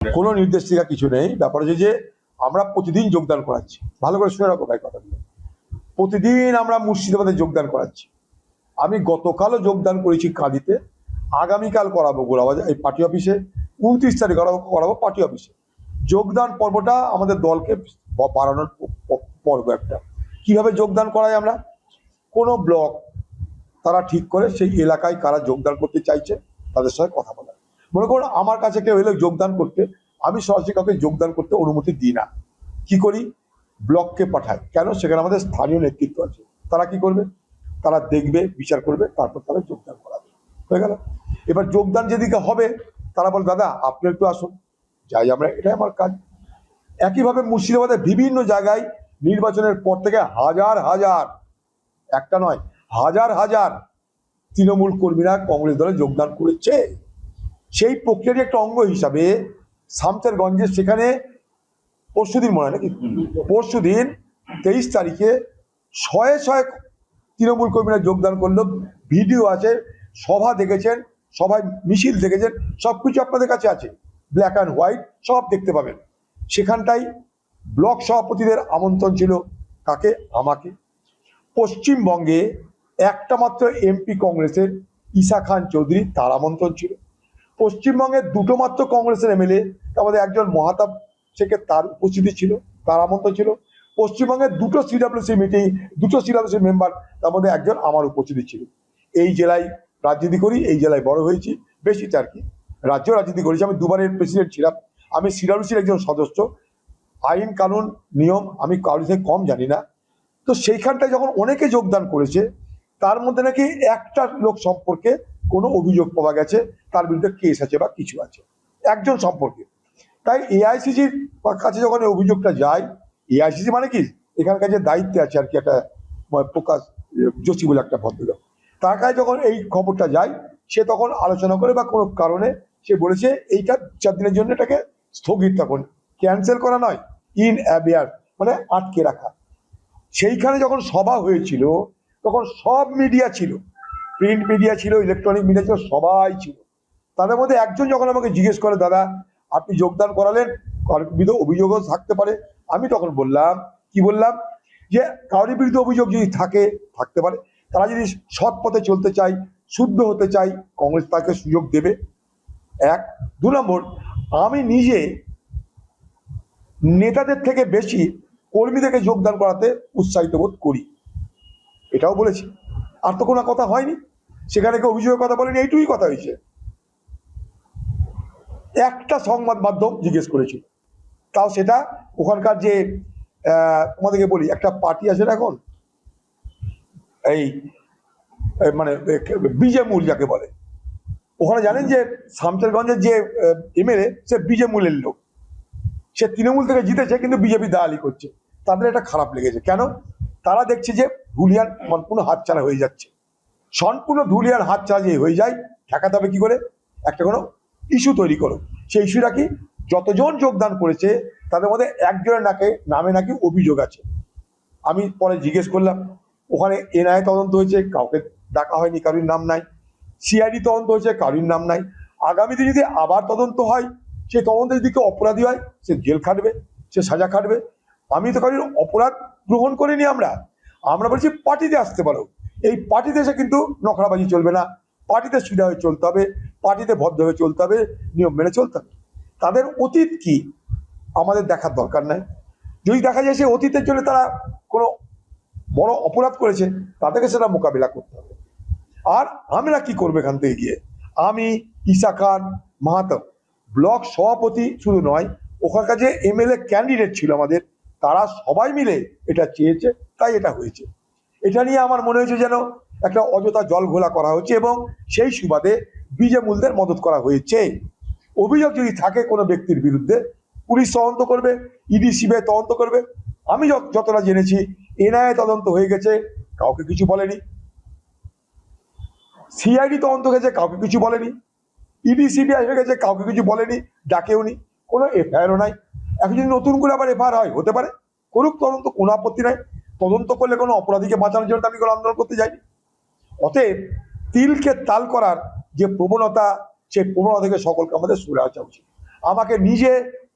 কোনো নির্দেশিকা কিছু নেই। ব্যাপার হচ্ছে যে আমরা প্রতিদিন যোগদান করাচ্ছি। ভালো করে শুনে রাখো ভাই কথাগুলো। প্রতিদিন আমরা মুর্শিদাবাদে যোগদান করাচ্ছি। আমি গতকালও যোগদান করেছি কাঁদিতে, আগামীকাল করাবো গোলাবাজার এই পার্টি অফিসে, 29 তারিখ করাবো পার্টি অফিসে। যোগদান পর্বটা আমাদের দলকে বাড়ানোর পর্ব একটা। কিভাবে যোগদান করাই আমরা, কোনো ব্লক তারা ঠিক করে সেই এলাকায় কারা যোগদান করতে চাইছে তাদের সঙ্গে কথা বলা। মনে করুন আমার কাছে কেউ এলে যোগদান করতে, আমি সরাসরি কাউকে যোগদান করতে অনুমতি দিই না। কি করি, ব্লককে পাঠাই। কেন? সেখানে আমাদের স্থানীয় নেতৃত্ব আছে। তারা কি করবে, তারা দেখবে, বিচার করবে, তারপর তারা যোগদান করাবে। হয়ে গেল। এবার যোগদান যেদিকে হবে তারা বল দাদা আপনি একটু আসুন, যাই আমরা, এটাই আমার কাজ। একইভাবে মুর্শিদাবাদের বিভিন্ন জায়গায় নির্বাচনের পর থেকে হাজার হাজার, একটা নয় হাজার হাজার তৃণমূল কর্মীরা কংগ্রেস দলে যোগদান করেছে। সেই প্রক্রিয়ার একটা অঙ্গ হিসাবে শামসেরগঞ্জে সেখানে পরশুদিন মনে হয় নাকি, পরশুদিন 23 তারিখে শয়ে শয়ে তৃণমূল কর্মীরা যোগদান করলো। ভিডিও আছে, সভা দেখেছেন, সভায় মিছিল দেখেছেন, সবকিছু আপনাদের কাছে আছে, ব্ল্যাক অ্যান্ড হোয়াইট সব দেখতে পাবেন। সেখানটাই ব্লক সভাপতিদের আমন্ত্রণ ছিল। কাকে? আমাকে। পশ্চিমবঙ্গে একটা মাত্র এমপি কংগ্রেসের ঈশা খান চৌধুরী, তার আমন্ত্রণ ছিল। পশ্চিমবঙ্গের দুটো মাত্র কংগ্রেসের এমএলএ, তার মধ্যে একজন মহাতাব শেখের, তার উপস্থিতি ছিল, তার আমন্ত্রণ ছিল। পশ্চিমবঙ্গের দুটো সিডাব্লিউসি মিটিং, দুটো সিডাব্লিউসি মেম্বার, তার মধ্যে একজন আমার উপস্থিতি ছিল। এই জেলায় রাজনীতি করি, এই জেলায় বড় হয়েছি, বেশিটা আর কি। রাজ্যেও রাজনীতি করেছি, আমি দুবারের প্রেসিডেন্ট ছিলাম। আমি সিডাব্লিউসির একজন সদস্য। আইন কানুন নিয়ম আমি কারোর থেকে কম জানি না। তো সেইখানটায় যখন অনেকে যোগদান করেছে, তার মধ্যে নাকি একটা লোক সম্পর্কে কোনো অভিযোগ পাওয়া গেছে, তার বিরুদ্ধে কেস আছে বা কিছু আছে একজন সম্পর্কে। তাই এআইসিসির কাছে যখন এই অভিযোগটা যায়, এআইসিসি মানে কি এখানকার যে দায়িত্বে আছে আর কি, একটা প্রকাশ যোশী বলে একটা ভদ্রলোক, তার কাছে যখন এই খবরটা যায়, সে তখন আলোচনা করে বা কোনো কারণে সে বলেছে এইটা 4 দিনের জন্য এটাকে স্থগিত রাখুন, ক্যান্সেল করা নয়, ইন অ্যাবিয়ার মানে আটকে রাখা। সেইখানে যখন সভা হয়েছিল তখন সব মিডিয়া ছিল, প্রিন্ট মিডিয়া ছিল, ইলেকট্রনিক মিডিয়া ছিল, সবাই ছিল। তাদের মধ্যে একজন যখন আমাকে জিজ্ঞেস করে দাদা আপনি যোগদান করালেন, কারোর বিরুদ্ধে অভিযোগও থাকতে পারে, আমি তখন বললাম, কি বললাম, যে কারোর বিরুদ্ধে অভিযোগ যদি থাকে থাকতে পারে, তারা যদি সৎ পথে চলতে চায়, শুদ্ধ হতে চায়, কংগ্রেস তাকে সুযোগ দেবে। এক। 2 নম্বর, আমি নিজে নেতাদের থেকে বেশি কর্মীদেরকে যোগদান করাতে উৎসাহিত বোধ করি, এটাও বলেছি। আর তো কোনো কথা হয়নি, সেখানে কেউ অভিযোগের কথা বলেনি, এইটুকুই কথা হয়েছে। একটা সংবাদ মাধ্যম জিজ্ঞেস করেছিল, তাও সেটা ওখানকার যে তোমাদেরকে বলি, একটা পার্টি আছে না এখন, এই মানে বিজেমূল যাকে বলে, ওখানে জানেন যে শামসেরগঞ্জের যে এমএলএ সে বিজেমূলের লোক, সে তৃণমূল থেকে জিতেছে কিন্তু বিজেপি দালালি করছে। তাদের এটা খারাপ লেগেছে। কেন? তারা দেখছে যে ধুলিয়ান সম্পূর্ণ হাতছাড়া হয়ে যাচ্ছে। সম্পূর্ণ ধুলিয়ান হাতছাড়া যে হয়ে যায়, ঠেকাতে হবে কি করে? একটা কোনো ইস্যু তৈরি করো। সেই ইস্যুটা কি, যতজন যোগদান করেছে তাদের মধ্যে একজনের নামে নাকি অভিযোগ আছে। আমি পরে জিজ্ঞেস করলাম, ওখানে এনআইএ তদন্ত হয়েছে, কাউকে ডাকা হয়নি, কারোর নাম নাই। সিআইডি তদন্ত হয়েছে, কারোর নাম নাই। আগামী দিনে যদি আবার তদন্ত হয়, সে তদন্তে যদি কেউ অপরাধী হয়, সে জেল খাটবে, সে সাজা খাটবে। আমি তো কারোর অপরাধ গ্রহণ করিনি। আমরা বলছি পার্টিতে আসতে পারো, এই পার্টিতে এসে কিন্তু নখরাবাজি চলবে না, পার্টিতে সিধা হয়ে চলতে হবে, পার্টিতে ভদ্র হয়ে চলতে হবে, নিয়ম মেনে চলতে হবে। তাদের অতীত কি আমাদের দেখার দরকার নাই। যদি দেখা যায় সে অতীতের জন্য তারা কোনো বড় অপরাধ করেছে, তাদেরকে সেটা মোকাবিলা করতে হবে। আর আমরা কি করবো এখান থেকে গিয়ে, আমি ঈশা খান মাহাতো ব্লক সভাপতি শুধু নয়, ওখানকার যে এমএলএ ক্যান্ডিডেট ছিল আমাদের, তারা সবাই মিলে এটা চেয়েছে, তাই এটা হয়েছে। এটা নিয়ে আমার মনে হয়েছে যেন একটা অযথা জল ঘোলা করা হচ্ছে এবং সেই সুবাদে বিজেমূলদের মদত করা হয়েছে। অভিযোগ যদি থাকে কোনো ব্যক্তির বিরুদ্ধে, পুলিশ তদন্ত করবে, ইডি সিবিআই তদন্ত করবে। আমি যতটা জেনেছি এনআইএ তদন্ত হয়ে গেছে, কাউকে কিছু বলেনি। সিআইডি তদন্ত হয়েছে, কাউকে কিছু বলেনি। ইডি সিবিআই হয়ে গেছে, কাউকে কিছু বলেনি, ডাকেও নি, কোনো এফআইআরও নাই। এখন যদি নতুন করে আবার এফআইআর হয়, হতে পারে, করুক তদন্ত, কোনো আপত্তি নাই। তদন্ত করলে কোনো অপরাধীকে বাঁচানোর জন্য আমি কোনো আন্দোলন করতে যাইনি। অতএব তিলকে তাল করার যে প্রবণতা, সেই প্রবণতা থেকে সকলকে আমাদের সরে আসা উচিত। আমাকে নিজে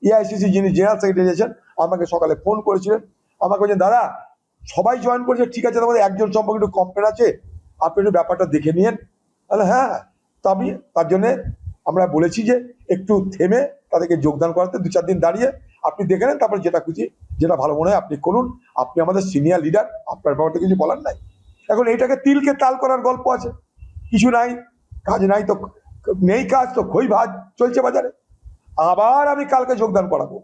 এআইসিসি যিনি জেনারেল সেক্রেটারি আছেন আমাকে সকালে ফোন করেছিলেন, আমাকে বলছেন দাদা সবাই জয়েন করেছে, ঠিক আছে, তোমাদের একজন সম্পর্কে একটু কমপ্লেন আছে, আপনি একটু ব্যাপারটা দেখে নিন। তাহলে হ্যাঁ, তা আমি তার জন্যে আমরা বলেছি যে একটু থেমে তাদেরকে যোগদান করাতে 2-4 দিন দাঁড়িয়ে আপনি দেখে নেন, তারপর যেটা খুশি যেটা ভালো মনে হয় আপনি করুন, আপনি আমাদের সিনিয়র লিডার, আপনার ব্যাপারটা কিছু বলার নাই। এখন এইটাকে তিলকে তাল করার গল্প আছে, কিছু নাই, কাজ নাই তো নেই, কাজ তো খই ভাত চলছে বাজারে। আবার আমি কালকে যোগদান করাবো,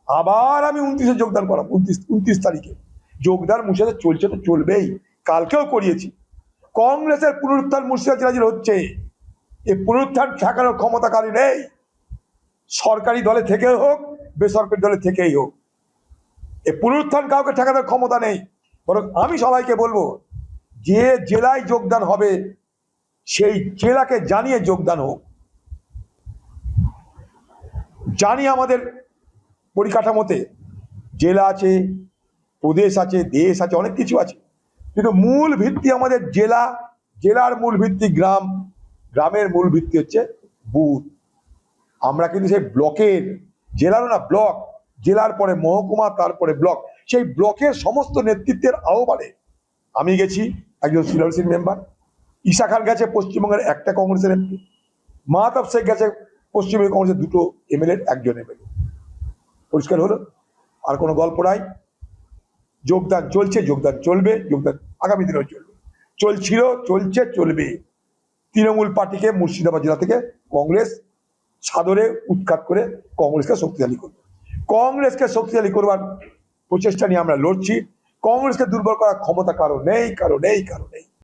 আবার আমি 29-এ যোগদান করাবো, 29 তারিখে যোগদান মুর্শিদাবাদে চলছে তো চলবেই, কালকেও করিয়েছি। কংগ্রেসের পুনরুত্থান মুর্শিদাবাদ জেলা জুড়ে হচ্ছে, এই পুনরুত্থান ঠেকানোর ক্ষমতা কারী নেই, সরকারি দলে থেকে হোক বেসরকারি দলে থেকেই হোক, এই পুনরুত্থান কাউকে ঠেকানোর ক্ষমতা নেই। বরং আমি সবাইকে বলবো যে জেলায় যোগদান হবে সেই জেলাকে জানিয়ে যোগদান হোক। জানি আমাদের পরিকাঠামোতে জেলা আছে, প্রদেশ আছে, দেশ আছে, অনেক কিছু আছে, কিন্তু মূল ভিত্তি আমাদের জেলা, জেলার মূল ভিত্তি গ্রাম, গ্রামের মূল ভিত্তি হচ্ছে বুথ। আমরা কিন্তু সেই ব্লকের, জেলারও না ব্লক, জেলার পরে মহকুমা, তারপরে ব্লক, সেই ব্লকের সমস্ত নেতৃত্বের আহ্বানে আমি গেছি, একজন সিনিয়র মেম্বার, ঈশা খান গেছে পশ্চিমবঙ্গের একটা কংগ্রেসের এমপি, মাহতাব শেখ গেছে পশ্চিমবঙ্গ কংগ্রেসের 2 এমএলএ, একজন এমএলএ। পরিষ্কার হলো, আর কোনো গল্প নাই। যোগদান চলছে, যোগদান চলবে, যোগদান আগামী দিনেও চলবে, চলছিল, চলছে, চলবে। তৃণমূল পার্টিকে মুর্শিদাবাদ জেলা থেকে কংগ্রেস সাদরে উৎখাত করে কংগ্রেসকে শক্তিশালী করবে, কংগ্রেসকে শক্তিশালী করবার প্রচেষ্টা নিয়ে আমরা লড়ছি। কংগ্রেসকে দুর্বল করার ক্ষমতা কারো নেই, কারো নেই, কারো নেই।